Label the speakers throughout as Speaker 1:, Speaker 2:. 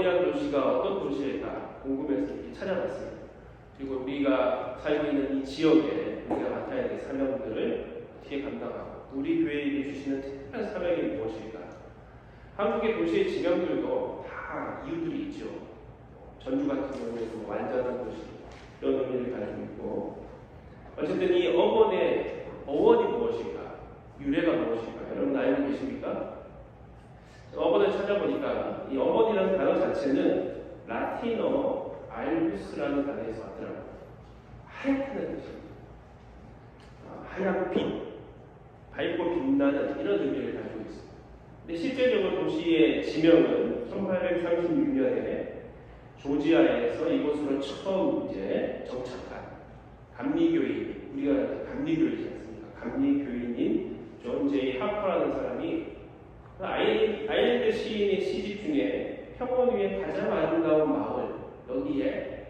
Speaker 1: 어번이라는 도시가 어떤 도시일까 궁금해서 이렇게 찾아봤습니다. 그리고 우리가 살고 있는 이 지역에 우리가 맡아야 될 사명들을 어떻게 감당하고 우리 교회에게 주시는 특별한 사명이 무엇일까? 한국의 도시의 지명들도 다 이유들이 있죠. 전주 같은 경우에도 완전한 도시 이런 의미를 가지고 있고, 어쨌든 이 어번의 어원이 무엇일까? 유래가 무엇일까? 여러분 알고 계십니까? 어번을 찾아보니까 이 어번이라는 단어 자체는 라틴어 알부스라는 단어에서 왔더라고요. 하얗다는 뜻입니다. 하얀 빛, 밝고 빛나는 이런 의미를 가지고 있습니다. 근데 실제적으로 도시의 지명은 1836년에 조지아에서 이곳으로 처음 이제 정착한 감리교인, 우리가 감리교인이지 않습니까? 감리교인인 존 제이 하퍼라는 사람이 아일랜드 시인의 시집 중에 평원 위에 가장 아름다운 마을, 여기에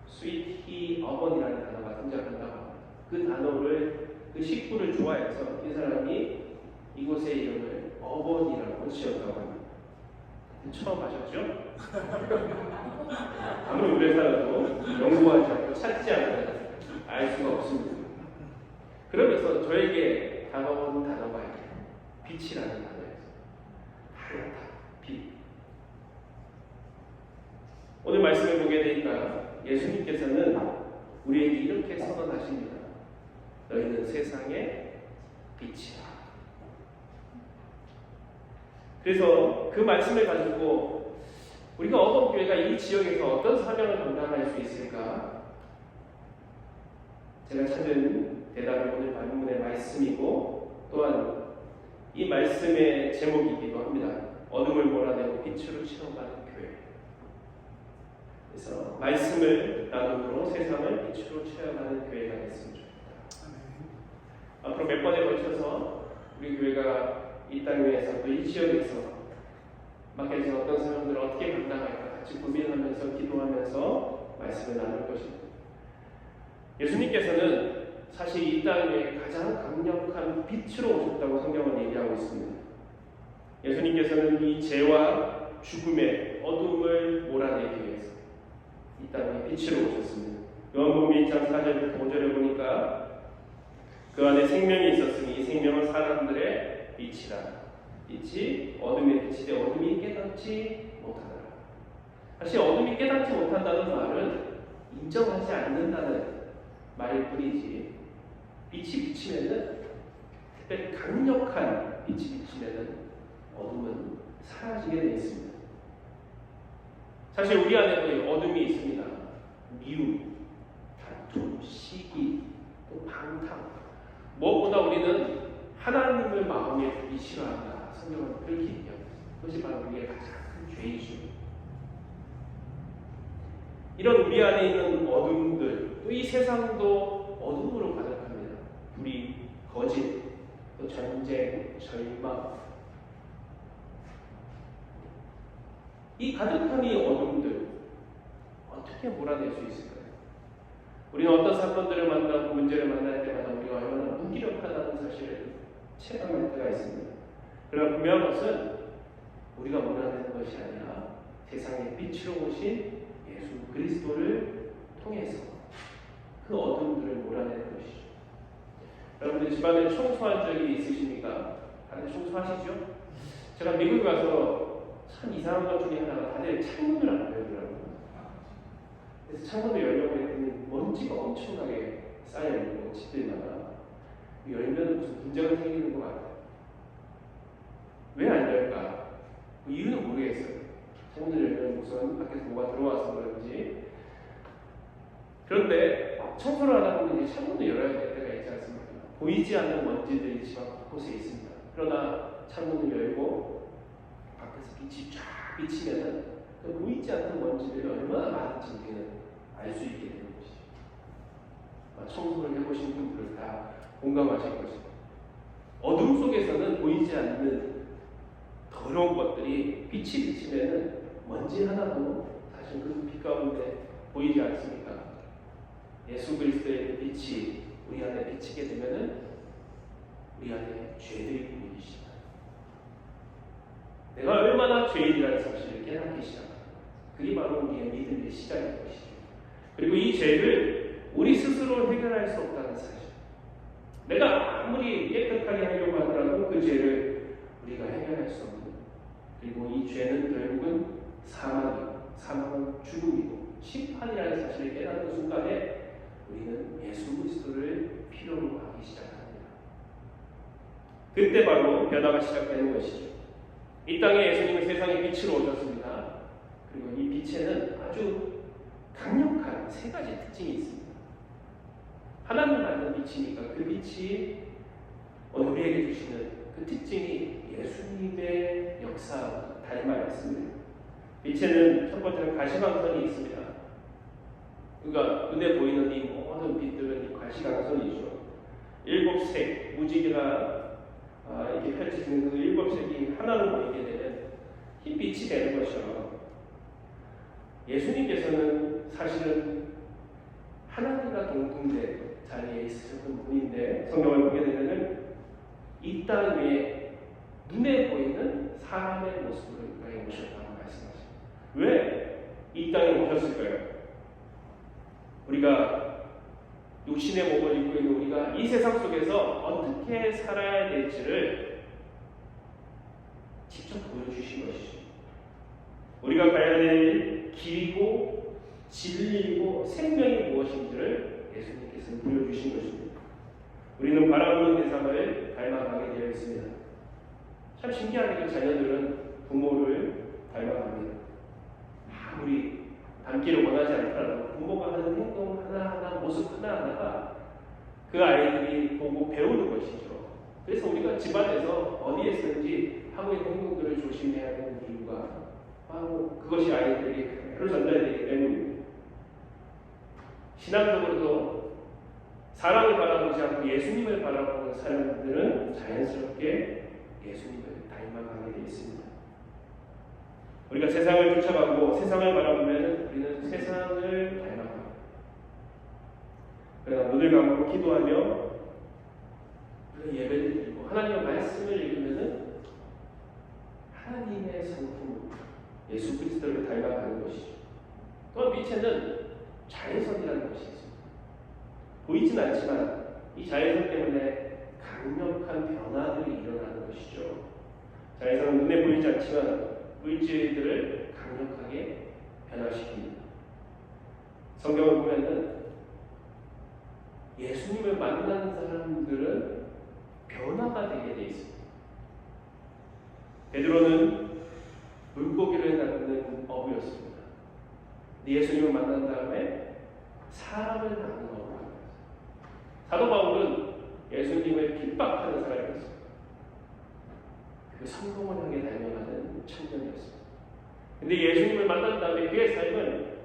Speaker 1: 스위티 어번이라는 단어가 등장한다고 합니다. 그 단어를, 그 식구를 좋아해서 이 사람이 이곳의 이름을 어번이라고 지었다고 합니다. 처음 하셨죠? 아무리 오래 살아도 연구하지 않고 찾지 않으면 알 수가 없습니다. 그러면서 저에게 다가온 단어가 빛이라는 단어예요. 하얗다, 빛. 오늘 말씀을 보게 되니까 예수님께서는 우리에게 이렇게 선언하십니다. 너희는 세상의 빛이다. 그래서 그 말씀을 가지고 우리가 어번교회가 이 지역에서 어떤 사명을 감당할 수 있을까? 제가 찾은 대답이 오늘 본문의 말씀이고, 또한 이 말씀의 제목이기도 합니다. 어둠을 몰아내고 빛으로 채워가는 교회. 그래서 말씀을 나눔으로 세상을 빛으로 채워가는 교회가 됐으면 좋겠다. 앞으로 몇 번에 걸쳐서 우리 교회가 이 땅 위에서 또 이 지역에서 맡겨진 어떤 사람들을 어떻게 감당할까 같이 고민하면서 기도하면서 말씀을 나눌 것입니다. 예수님께서는 사실 이 땅 위에 가장 강력한 빛으로 오셨다고 성경은 얘기하고 있습니다. 예수님께서는 이 죄와 죽음의 어둠을 몰아내기 위해서 이 땅에 빛으로 오셨습니다. 요한복음 1장 4절부터 5절에 보니까 그 안에 생명이 있었으니 이 생명은 사람들의 빛이라. 빛이 어둠의 빛이 되 어둠이 깨닫지 못하더라. 사실 어둠이 깨닫지 못한다는 말은 인정하지 않는다는 말일 뿐이지, 빛이 비치면은, 특별히 강력한 빛이 비치면은 어둠은 사라지게 되어 있습니다. 사실 우리 안에도 어둠이 있습니다. 미움, 다툼, 시기, 또 방탕. 무엇보다 우리는 하나님을 마음에 두기 싫어한다. 성경은 그렇게 얘기합니다. 그것이 바로 우리의 가장 큰 죄이죠. 이런 우리 안에 있는 어둠들, 또 이 세상도 어둠으로 가득합니다. 불의, 거짓, 또 전쟁, 절망. 이 가득한 이 어둠들 어떻게 몰아낼 수 있을까요? 우리는 어떤 사건들을 만나고 문제를 만날 때마다 우리가 얼마나 무기력하다는 사실을 체감할 때가 있습니다. 그러나 분명한 것은 우리가 몰아내는 것이 아니라 세상에 빛으로 오신 예수 그리스도를 통해서 그 어둠들을 몰아내는 것이죠. 여러분들 집안에 청소한 적이 있으십니까? 다들 청소하시죠? 제가 미국에 가서 참 이상한 것 중에 하나가 다들 창문을 안 열더라고요. 그래서 창문을 열려고 했더니 먼지가 엄청나게 쌓여있는 거, 집들마다. 열면 무슨 문제가 생기는 것 같아요. 왜 안 열까? 이유는 모르겠어요. 창문을 열면 우선 밖에서 뭐가 들어와서 그런지. 그런데 청소를 하다 보면 이제 창문을 열어야 될 때가 있지 않습니까? 보이지 않는 먼지들이 집 앞 곳에 있습니다. 그러나 창문을 열고 밖에서 빛이 쫙 비치면은 그 보이지 않는 먼지들이 얼마나 많은지 우리는 알 수 있게 되는 것이죠. 청소를 해보신 분들은 다 공감하실 것입니다. 어둠 속에서는 보이지 않는 더러운 것들이 빛이 비치면은 먼지 하나도 사실 그 빛 가운데 보이지 않습니까? 예수 그리스도의 빛이 우리 안에 비치게 되면은 우리 안에 죄들이 보이기 시작합니다. 내가 얼마나 죄인이라는 사실을 깨닫기 시작합니다. 그게 바로 우리의 믿음의 시작인 것이죠. 그리고 이 죄를 우리 스스로 해결할 수 없다는 사실. 내가 아무리 깨끗하게 하려고 하더라도 그 죄를 우리가 해결할 수 없는. 그리고 이 죄는 결국은 사망은 죽음이고 심판이라는 사실을 깨닫는 순간에 우리는 예수 그리스도를 필요로 하기 시작합니다. 그때 바로 변화가 시작되는 것이죠. 이 땅에 예수님은 세상의 빛으로 오셨습니다. 그리고 이 빛에는 아주 강력한 세 가지 특징이 있습니다. 하나님 받는 빛이니까 그 빛이 우리에게 주시는 그 특징이 예수님의 역사와 닮아 있습니다. 빛에는 첫 번째는 가시광선이 있습니다. 그러니까 눈에 보이는 이 모든 빛들은 이 가시광선이죠. 일곱 색 무지개가 이렇게 펼쳐지는 그 일곱 색이 하나로 보이게 되면 흰빛이 되는 것이죠. 예수님께서는 사실은 하나님과 동등된 자리에 있으셨던 분인데 성경을 보게 되면 이 땅 위에 눈에 보이는 사람의 모습으로 이 땅에 오셨다고 말씀하십니다. 왜 이 땅에 오셨을까요? 우리가 육신의 몸을 입고 있는 우리가 이 세상 속에서 어떻게 살아야 될지를 직접 보여주신 것이죠. 우리가 가야 될 길이고 진리이고 생명이 무엇인지를 예수님께서 보여주신 것입니다. 우리는 바라보는 대상을 닮아가게 되어 있습니다. 참 신기하게 그 자녀들은 부모를 닮아갑니다. 아무리 닮기를 원하지 않더라도 부모가 하는 행동 하나하나, 모습 하나하나가 그 아이들이 보고 배우는 것이죠. 그래서 우리가 집안에서 어디에서든지 하고 있는 행동들을 조심해야 되는 이유가 바로 그것이 아이들에게 그대로 전달되기 때문입니다. 신앙적으로도 사랑을 바라보지 않고 예수님을 바라보는 사람들은 자연스럽게 예수님을 닮아가게 되어 있습니다. 우리가 세상을 쫓아가고 세상을 바라보면 우리는 세상을 닮아갑니다. 그러나 눈을 감고 기도하며 예배를 드리고 하나님의 말씀을 읽으면 하나님의 성품 예수 그리스도를 닮아가는 것이죠. 또한 빛에는 자외선이라는 것이 있습니다. 보이진 않지만 이 자외선 때문에 강력한 변화들이 일어나는 것이죠. 자외선은 눈에 보이지 않지만 물질들을 강력하게 변화시킵니다. 성경을 보면은 예수님을 만나는 사람들은 변화가 되게 되어 있습니다. 베드로는 물고기를 낚는 어부였습니다. 예수님을 만난 다음에 사람을 낚는 어부가 되었습니다. 사도 바울은 예수님을 핍박하는 사람이었습니다. 그 성공을 향해 달려가는 청년이었습니다. 근데 예수님을 만난 다음에 그의 삶은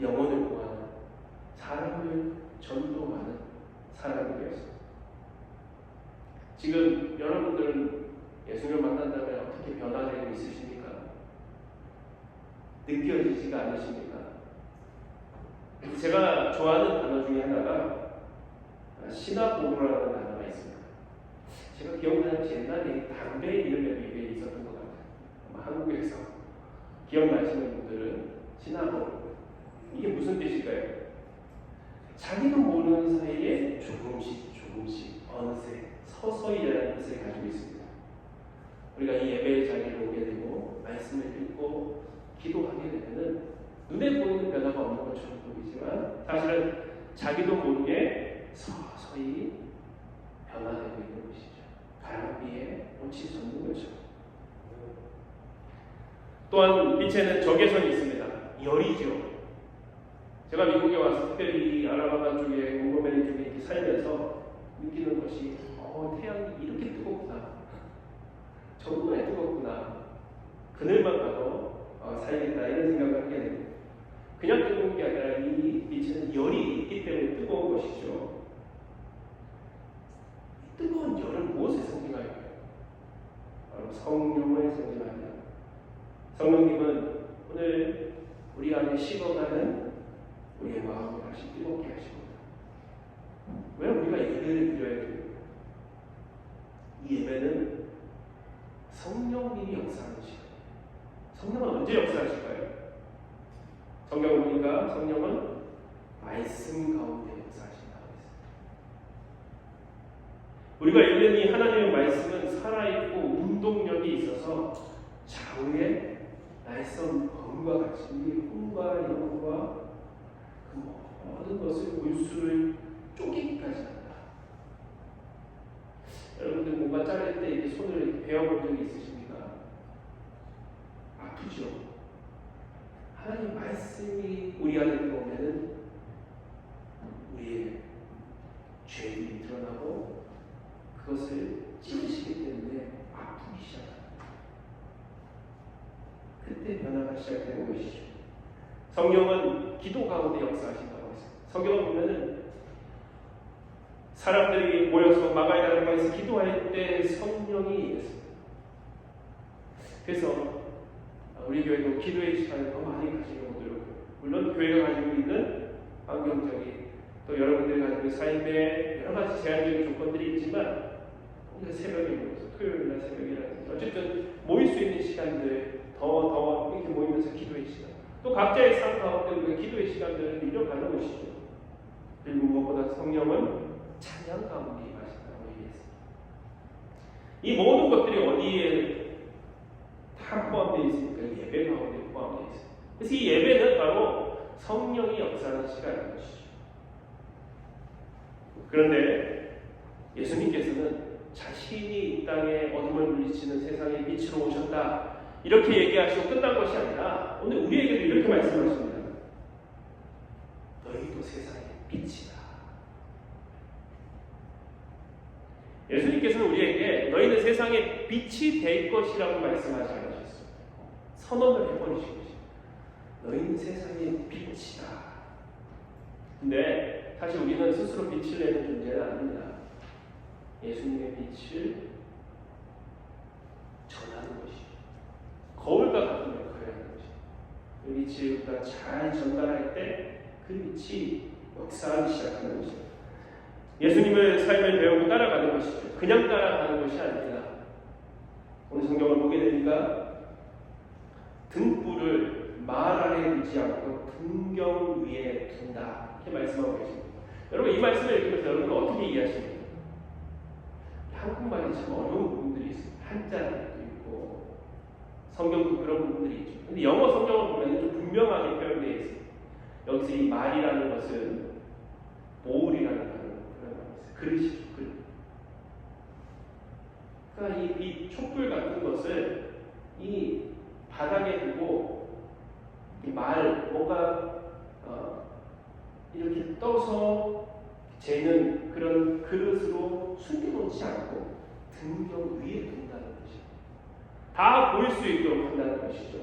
Speaker 1: 영혼을 구하는, 사람을 전도하는 사람이 되었습니다. 지금 여러분들은 예수님을 만난 다음에 어떻게 변화되고 있으십니까? 느껴지지가 않으십니까? 제가 좋아하는 단어 중에 하나가 신화보루라는 단어가 있습니다. 제가 기억나는 옛날에 담배 이름에도 이게 있었던 것 같아요. 아마 한국에서 기억나시는 분들은 신화보루. 이게 무슨 뜻일까요? 자기도 모르는 사이에 조금씩 어느새 서서히라는 뜻을 가지고 있습니다. 우리가 이 예배의 자리에 오게 되고 말씀을 읽고 기도하게 되면 눈에 보이는 변화가 없는 것처럼 보이지만 사실은 자기도 모르게 서서히 변화되고 있는 것이죠. 가랑비에 옷이 젖는 거죠. 또한 빛에는 적외선이 있습니다. 열이죠. 제가 미국에 와서 특별히 아라바마 쪽에 몽고메리 쪽에 이렇게 살면서 느끼는 것이 태양이 이렇게 뜨겁구나. 정말 뜨겁구나. 그늘만 봐도 살겠다 이런 생각을 하게 됩니다. 그냥 뜨거운 게 아니라 이 빛에는 열이 있기 때문에 뜨거운 것이죠. 이 뜨거운 열은 무엇을 상징할까요? 바로 성령을 상징합니다. 성령님은 오늘 우리 안에 식어가는 우리의 마음을 다시 뜨겁게 하십니다. 왜 우리가 예배를 드려야 됩니까? 이 예배는 성령님이 역사하는 시간. 성령은 언제 역사하실까요? 성경을 보니까 성령은 말씀 가운데 역사하신다고 했습니다. 우리가 읽는 이 하나님의 말씀은 살아있고 운동력이 있어서 좌우에 날선 검과 같이 우리의 혼과 영과 그 모든 것을 골수를 쪼개기까지 한다. 여러분들 뭔가 자를 때 이렇게 손을 이렇게 베어본 적이 있으십니까? 아프죠? 하나님 말씀이 우리 안에 들어오면은 우리의 죄들이 드러나고 그것을 찌르시기 때문에 아프기 시작합니다. 그때 변화가 시작되는 것이죠. 성령은 기도 가운데 역사하신다고 했어요. 성경을 보면은 사람들이 모여서 마가의 나라에서 기도할 때 성령이 임했습니다. 그래서 우리 교회도 기도의 시간을 더 많이 가지려고 노력해요. 물론 교회가 가지고 있는 환경적인 또 여러분들이 가지고 있는 삶의 여러 가지 제한적인 조건들이 있지만 우리가 새벽에 모여서 토요일날 새벽이라든지 어쨌든 모일 수 있는 시간들 더 이렇게 모이면서 기도의 시간 또 각자의 삶 가운데 우리가 기도의 시간들을 누려가는 것이죠. 그리고 무엇보다 성령은 찬양 가운데 임하신다고 얘기했습니다. 이 모든 것들이 어디에 다 포함되어 있습니까? 예배 가운데 포함되어 있습니다. 그래서 이 예배는 바로 성령이 역사하는 시간인 것이죠. 그런데 예수님께서는 자신이 이 땅에 어둠을 물리치는 세상의 빛으로 오셨다 이렇게 얘기하시고 끝난 것이 아니라 오늘 우리에게도 이렇게 말씀하십니다. 너희도 세상의 빛이다. 예수님께서는 우리에게 너희는 세상의 빛이 될 것이라고 말씀하지 않으셨습니다. 선언을 해버리신 것입니다. 너희는 세상의 빛이다. 근데 사실 우리는 스스로 빛을 내는 존재는 아닙니다. 예수님의 빛을 전하는 것이죠. 거울과 같은 역할을 하는 것이죠. 그 빛을 우리가 잘 전달할 때 그 빛이 역사하기 시작하는 것이죠. 예수님의 삶을 배우고 따라가는 것이죠. 그냥 따라가는 것이 아닙니다. 오늘 성경을 보게 되니까 등불을 말 아래에 두지 않고 등경 위에 둔다 이렇게 말씀하고 계십니다. 여러분 이 말씀을 읽으면서 여러분은 어떻게 이해하십니까? 한국말이 참 어려운 부분들이 있습니다. 한자도 있고 성경도 그런 부분들이 있죠. 근데 영어 성경을 보면 좀 분명하게 표현되어 있습니다. 여기서 이 말이라는 것은 보울이라는 단어로 표현하고 있어요. 그릇이죠. 그릇. 그러니까 이 촛불 같은 것을 이 바닥에 두고 이 말 뭔가 이렇게 떠서 재는 그런 그릇으로 숨겨놓지 않고 등경 위에 둔다는 것이죠. 다 보일 수 있도록 한다는 것이죠.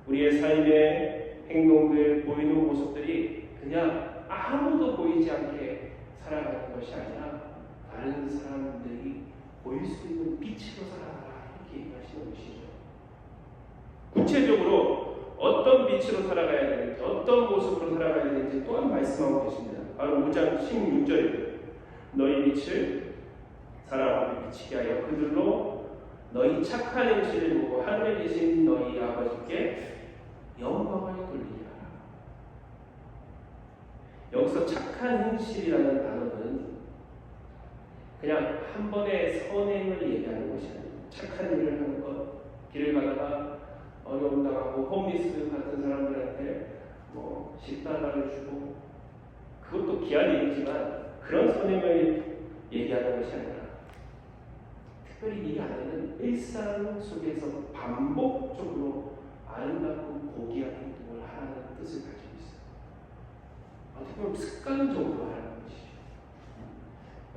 Speaker 1: 우리의 삶의 행동들, 보이는 모습들이 그냥 아무도 보이지 않게 살아가는 것이 아니라 다른 사람들이 보일 수 있는 빛으로 살아가라 이렇게 얘기하시는 것이죠. 구체적으로 어떤 빛으로 살아가야 되는지 어떤 모습으로 살아가야 되는지 또한 말씀하고 계십니다. 바로 5장 16절입니다. 너희 빛을 사람 앞에 비치게 하여 그들로 너희 착한 행실을 보고 하늘에 계신 너희 아버지께 영광을 돌리게 하라. 여기서 착한 행실이라는 단어는 그냥 한 번의 선행을 얘기하는 것이 아닙니다. 착한 일을 하는 것, 길을 가다가 어려움 당하고 홈리스 같은 사람들한테 $10 주고 그것도 귀한 일이지만 그런 선행을 얘기하는 것이 아니라 특별히 이 안에는 일상 속에서 반복적으로 아름답고 고귀한 행동을 하라는 뜻을 가지고 있어요. 어떻게 보면 습관적으로 하라는 것이죠.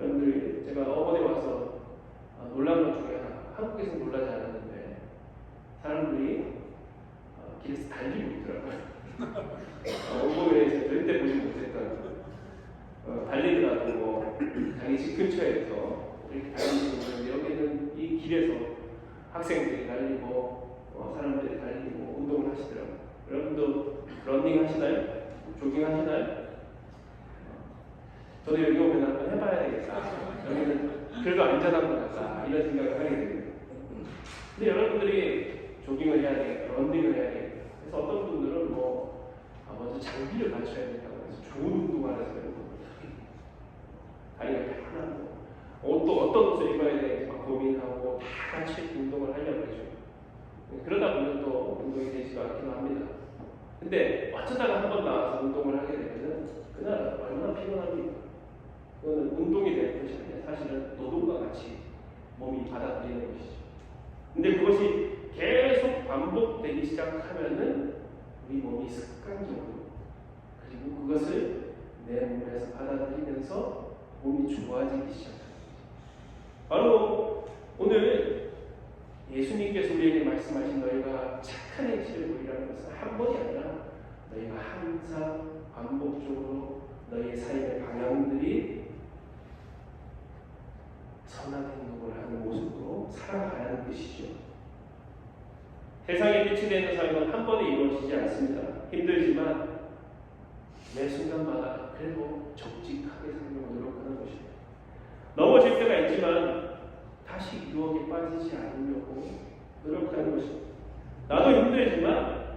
Speaker 1: 여러분들 제가 어머니 와서 놀란 것 중에 하나, 한국에서 놀라지 않았는데 사람들이 길에서 달리고 있더라고요. 원고에서 절대 보지 못했던 달리더라도 자기 집 근처에서 이렇게 달리고 있는데 여기는 이 길에서 학생들이 달리고 사람들이 달리고 운동을 하시더라고요. 여러분도 러닝 하시나요? 조깅 하시나요? 저도 여기 오면 한번 해봐야 되겠다. 여기는 그래도 안전한 것 같다 이런 생각을 하게 됩니다. 근데 여러분들이 조깅을 해야 되겠다, 러닝을 먼저 장비를 갖춰야 된다고 해서 좋은 운동화를 사는 거예요. 다리가 편하고 또 어떤 옷을 입어야 되는지 막 고민하고 다 같이 운동을 하려고 해줘요. 그러다 보면 또 운동이 되지도 않기도 합니다. 근데 어쩌다가 한 번 나와서 운동을 하게 되면은 그날 얼마나 피곤합니까? 그거는 운동이 되는 것이 아니라 사실은 노동과 같이 몸이 받아들이는 것이죠. 근데 그것이 계속 반복되기 시작하면은 우리 몸이 습관적으로 그리고 그것을 내 몸에서 받아들이면서 몸이 좋아지기 시작합니다. 바로 오늘 예수님께서 우리에게 말씀하신 너희가 착한 행실을 보이라는 것은 한 번이 아니라 너희가 항상 반복적으로 너희의 삶의 방향들이 선한 행동을 하는 모습으로 살아가는 뜻이죠. 세상에 빛이 되는 삶은 한 번에 이루어지지 않습니다. 힘들지만 매 순간마다 그래도 정직하게 살려고 노력하는 것입니다. 넘어질 때가 있지만 다시 유혹에 빠지지 않으려고 노력하는 것입니다. 나도 힘들지만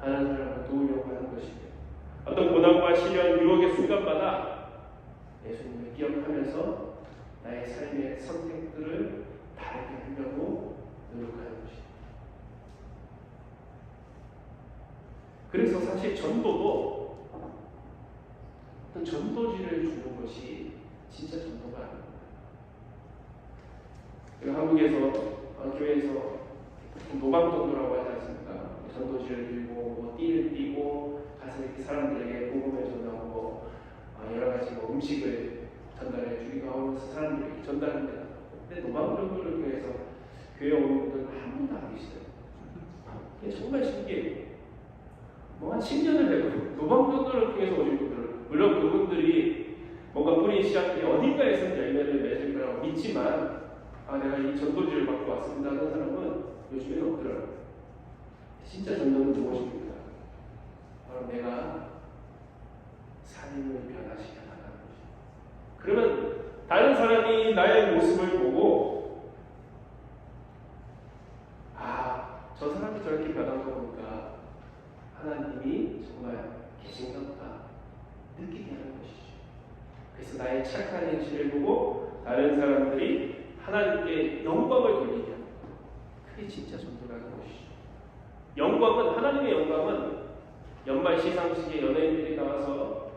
Speaker 1: 다른 사람을 도우려고 하는 것입니다. 어떤 고난과 시련, 유혹의 순간마다 예수님을 기억하면서 나의 삶의 선택들을 다르게 하려고 노력하는 것입니다. 그래서 사실 전도도 어떤 전도지를 주는 것이 진짜 전도가 아닙니다. 한국에서 교회에서 노방전도라고 하지 않습니까? 전도지를 들고 띠를 띠고 가서 이렇게 사람들에게 복음을 전하고 여러 가지 음식을 전달해 주기도 하면서 사람들에게 전달합니다. 근데 노방전도를 통해서 교회 오는 분들은 한 분도 안 계시더라고요. 이게 정말 신기해요. 한 10년을 해도 노방전도를 통해서 오신 분들은 물론 그분들이 뭔가 뿌린 씨앗이 어딘가에서 열매를 맺을 거라고 믿지만 내가 이 전도지를 받고 왔습니다 하는 사람은 요즘에는 없더라고요. 진짜 전도는 무엇입니까? 바로 내가 삶을 변화시켜 나가는 것입니다. 그러면 다른 사람이 나의 모습을 보고 저 사람이 저렇게 변한 거 보니까 하나님이 정말 계신가 보다 느끼게 하는 것이죠. 그래서 나의 착한 행실을 보고 다른 사람들이 하나님께 영광을 돌리면 그게 진짜 전도라는 것이죠. 영광은, 하나님의 영광은 연말 시상식에 연예인들이 나와서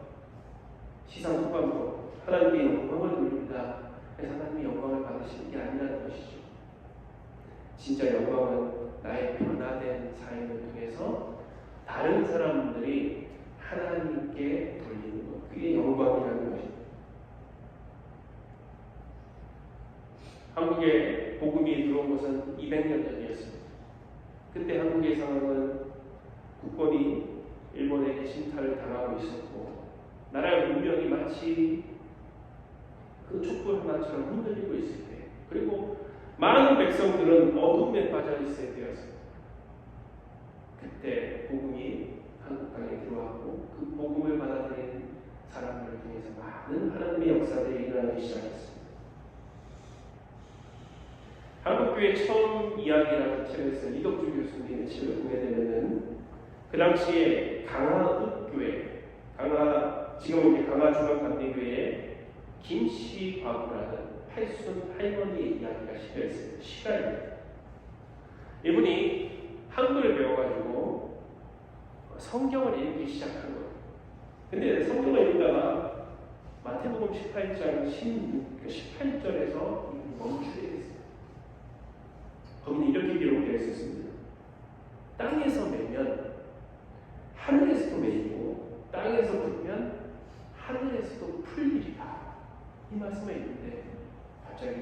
Speaker 1: 시상 소감으로 하나님께 영광을 돌립니다. 그래서 하나님의 영광을 받으시는 게 아니라는 것이죠. 진짜 영광은 나의 변화된 삶을 통해서 다른 사람들이 하나님께 돌리는 것, 그게 영광이라는 것입니다. 한국에 복음이 들어온 것은 200년 전이었습니다. 그때 한국의 상황은 국권이 일본에게 침탈을 당하고 있었고 나라의 운명이 마치 그 촛불 하나처럼 흔들리고 있을 때, 그리고 많은 백성들은 어둠에 빠져 있을 때였습니다. 그때 복음이 한국 땅에 들어왔고 그 복음을 받아들인 사람들을 통해서 많은 하나님의 역사들이 일어나기 시작했습니다. 한국교회 처음 이야기라는 책을 쓴 이덕주 교수님의 책을 보게 되면은 그 당시에 강화읍교회, 지금 이제 강화중앙감리교회의 김씨과부라는 팔순 할머니의 이야기가 실려 있습니다. 시가입니다. 이분이 한글을 배워가지고 성경을 읽기 시작한 거예요. 근데 성경을 읽다가 마태복음 18장 18절에서 멈추게 됐어요. 거기는 이렇게 기록되어 있었습니다. 땅에서 매면 하늘에서도 매이고 땅에서 풀면 하늘에서도 풀리리라. 이 말씀에 있는데 갑자기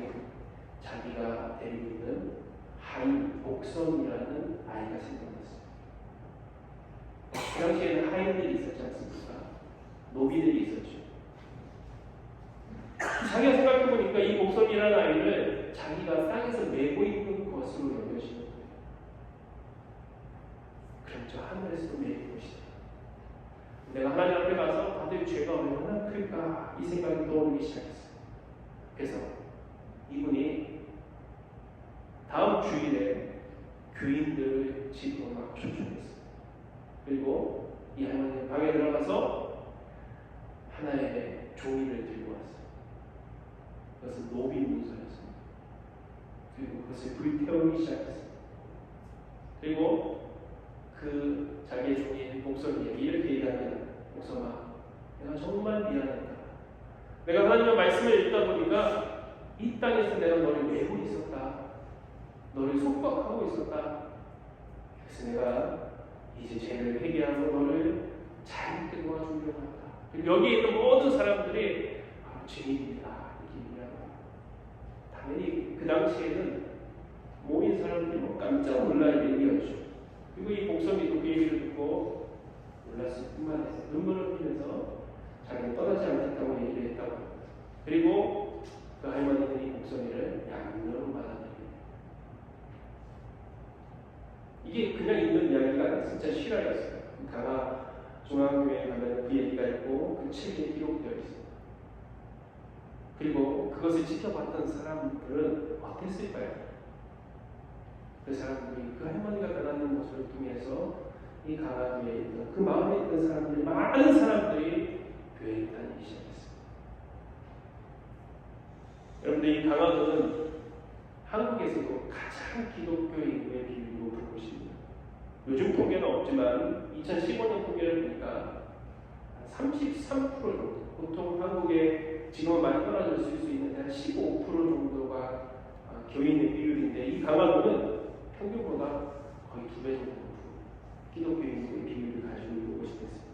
Speaker 1: 자기가 데리고 있는 하인 복선이라는 아이가 생각났어요. 그 당시에는 하인들이 있었지 않습니까? 노비들이 있었죠. 자기가 생각해보니까 이 복선이라는 아이를 자기가 땅에서 메고 있는 것으로 여겨지는 거예요. 그럼 저 하늘에서도 메일 것이다. 내가 하나님 앞에 가서 다들 죄가 얼마나 클까 이 생각이 떠오르기 시작했어요. 그래서 이분이 다음 주일에 교인들을 집으로 막 초청했어요. 그리고 이 할머니를 그 방에 들어가서 하나의 종이를 들고 왔어요. 그것은 노비 문서였습니다. 그리고 그것을 불태우기 시작했어요. 그리고 그 자기의 종이의 목소리에게 이렇게 얘기하면, 목사마, 내가 정말 미안했다. 내가 하나님의 말씀을 읽다 보니까 이 땅에서 내가 너를 메고 있었다. 너를 속박하고 있었다. 그래서 내가 이제 죄를 회개하고 너를 자유롭게 도와주려고 한다. 그리고 여기에 있는 모든 사람들이 바로 죄인입니다. 이렇게 얘기합니다. 당연히 그 당시에는 모인 사람들이 깜짝 놀랄 일이었죠. 그리고 이 목사님도 그 얘기를 듣고 놀랐을 뿐만 아니라 눈물을 흘리면서 자기는 떠나지 않겠다고 얘기를 했다고. 그리고 그 할머니는 이 목소리를 양념 받아들입니다. 이게 그냥 있는 이야기가 아니라 진짜 실화였어요. 강화 중앙교회에 가면 그 얘기가 있고 그 책에 기록되어 있습니다. 그리고 그것을 지켜봤던 사람들은 어땠을까요? 그 사람들이 그 할머니가 변하는 모습을 통해서 이 강화교회에 있던 그 마음에 있던 사람들이, 많은 사람들이 교회에 다니기 시작했습니다. 여러분들, 이 강화도는 한국에서도 가장 기독교 인구의 비율이 높은 곳입니다. 요즘 통계는 없지만 2015년 통계를 보니까 33% 정도, 보통 한국에 지금은 많이 떨어질 수 있는데 한 15% 정도가 교인의 비율인데, 이 강화도는 평균보다 거의 2배 정도 기독교 인구의 비율을 가지고 있는 곳이 됐습니다.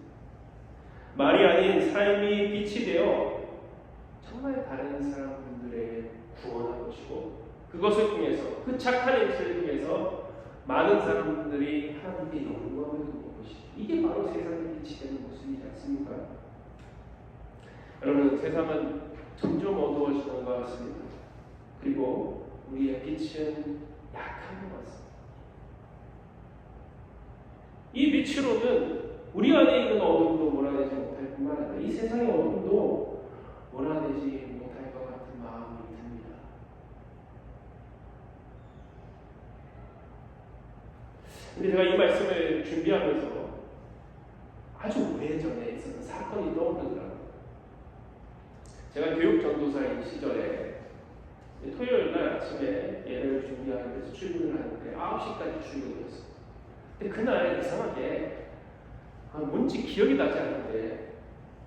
Speaker 1: 말이 아닌 삶이 빛이 되어 정말 다른 사람들에게 구원한 것이고, 그것을 통해서, 그 착한 행실을 통해서 많은 사람들이 하나님께 영광을 돌리는 것이, 이게 바로 세상의 빛이 되는 모습이지 않습니까? 여러분, 세상은 점점 어두워지는 것 같습니다. 그리고 우리의 빛은 약한 것 같습니다. 이 빛으로는 우리 안에 있는 어둠도 몰아내지 못할 뿐만 아니라 이 세상의 어둠도 몰아내지 못할 것 같은 마음이 듭니다. 근데 제가 이 말씀을 준비하면서 아주 오래전에 있었던 사건이 떠오르더라고요. 제가 교육 전도사인 시절에 토요일 날 아침에 예배를 준비하기 위해서 출근을 하는데 9시까지 출근이었어요. 근데 그날 이상하게 뭔지 기억이 나지 않는데,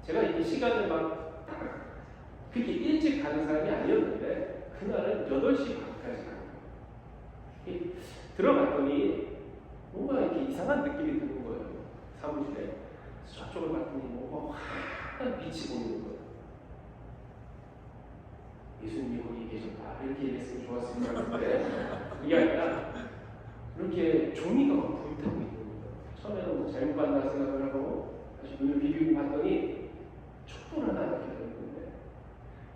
Speaker 1: 제가 이 시간을 막 그렇게 일찍 가는 사람이 아니었는데 그날은 8시 반까지 간 거예요. 들어갔더니 뭔가 이렇게 이상한 느낌이 드는 거예요. 사무실에. 저쪽을 봤더니 뭔가 환한 빛이 보이는 거예요. 예수님이 거기 계셨다, 이렇게 얘기했으면 좋았을 것 같은데 그게 아니라 이렇게 종이가 막 불타고 있는 거예요. 처음에는 뭐 잘못 봤나 생각을 하고 다시 눈을 비비고 봤더니 촛불 하나 이렇게 있는데,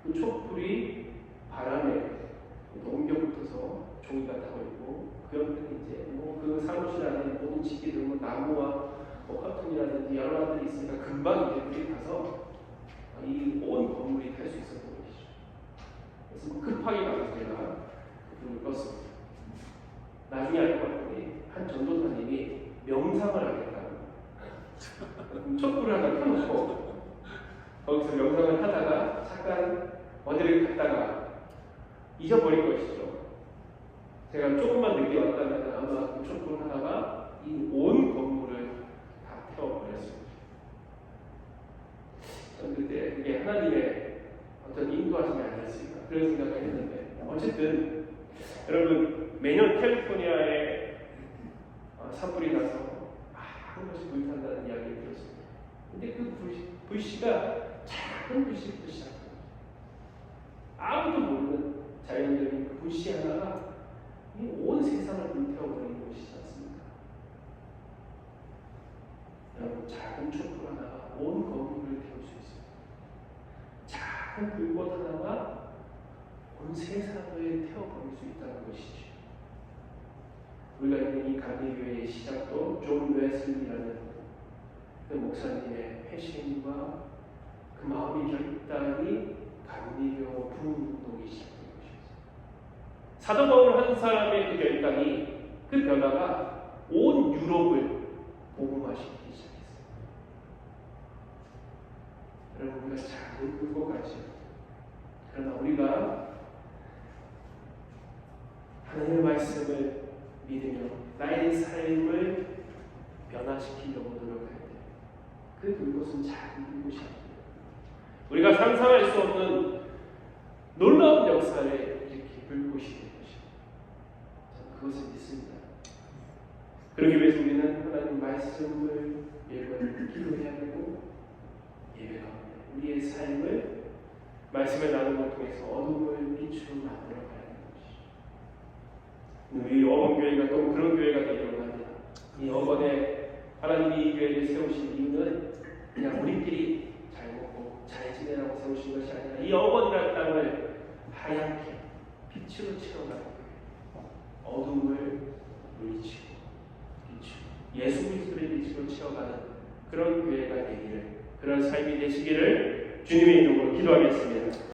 Speaker 1: 그 촛불이 바람에 옮겨 붙어서 종이가 타고 있고, 그 옆에는 이제 뭐 그 사무실 안에 모든 집기들, 뭐 나무와 뭐 커튼이라든지 여러 가지들이 있으니까 금방 이제 불이 타서 이 온 건물이 탈 수 있었던 것이죠. 그래서 뭐 급하게 가서 제가 불을 껐습니다. 나중에 알고 봤더니 한 전도사님이 명상을 하겠다는 촛불을 하나 켜놓고 거기서 명상을 하다가 잠깐 어디를 갔다가 잊어버린 것이죠. 제가 조금만 늦게 왔다면 아마 그 촛불을 하다가 이 온 건물을 다 태워버렸습니다. 저는 그때 그게 하나님의 어떤 인도하심이 아니었을까, 그런 생각을 했는데, 어쨌든 여러분, 매년 캘리포니아에 산불이 나서 한 번씩 불탄다는 이야기를 들었습니다. 근데 그 불씨가 작은 불씨부터 시작합니다. 아무도 모르는 자연적인 그 불씨 하나가 온 세상을 불태워버리는 것이지 않습니까? 여러분, 작은 촛불 하나가 온 건물을 태울 수 있습니다. 작은 불꽃 하나가 온 세상을 태워버릴 수 있다는 것이죠. 우리가 있는 이 감리교회의 시작도 존 웨슬리라는 그 목사님의 회심과 그 마음이 결단이 감리교 부흥운동이 시작된 것입니다. 사도 바울 한 사람의 그 결단이, 그 변화가 온 유럽을 복음화시키기 시작했어요. 잘 것까지. 그러나 우리가 하나님의 말씀을 믿으며 나의 삶을 변화시키려고 노력해야 돼요. 그 불꽃은 작은 불꽃이 아닙니다. 우리가 상상할 수 없는 놀라운 역사를 이렇게 불꽃이 된 것입니다. 저는 그것을 믿습니다. 그러기 위해서 우리는 하나님 말씀을 매번 기도해야 되고 예배가 우리의 삶을 말씀을 나누는 것 통해서 어둠을 빛으로 만들어 가야 하는 것이죠. 우리 어원교회가 또 그런 교회가 되기를 원합니다. 이 어원에 하나님이 이 교회를 세우신 이유는 그냥 우리끼리 잘 먹고 잘 지내라고 세우신 것이 아니라 이 어원이라는 땅을 하얗게 빛으로 채워가는 어둠을 물리치고 예수 그리스도의 빛으로 채워가는 그런 교회가 되기를, 그런 삶이 되시기를 주님의 이름으로 기도하겠습니다.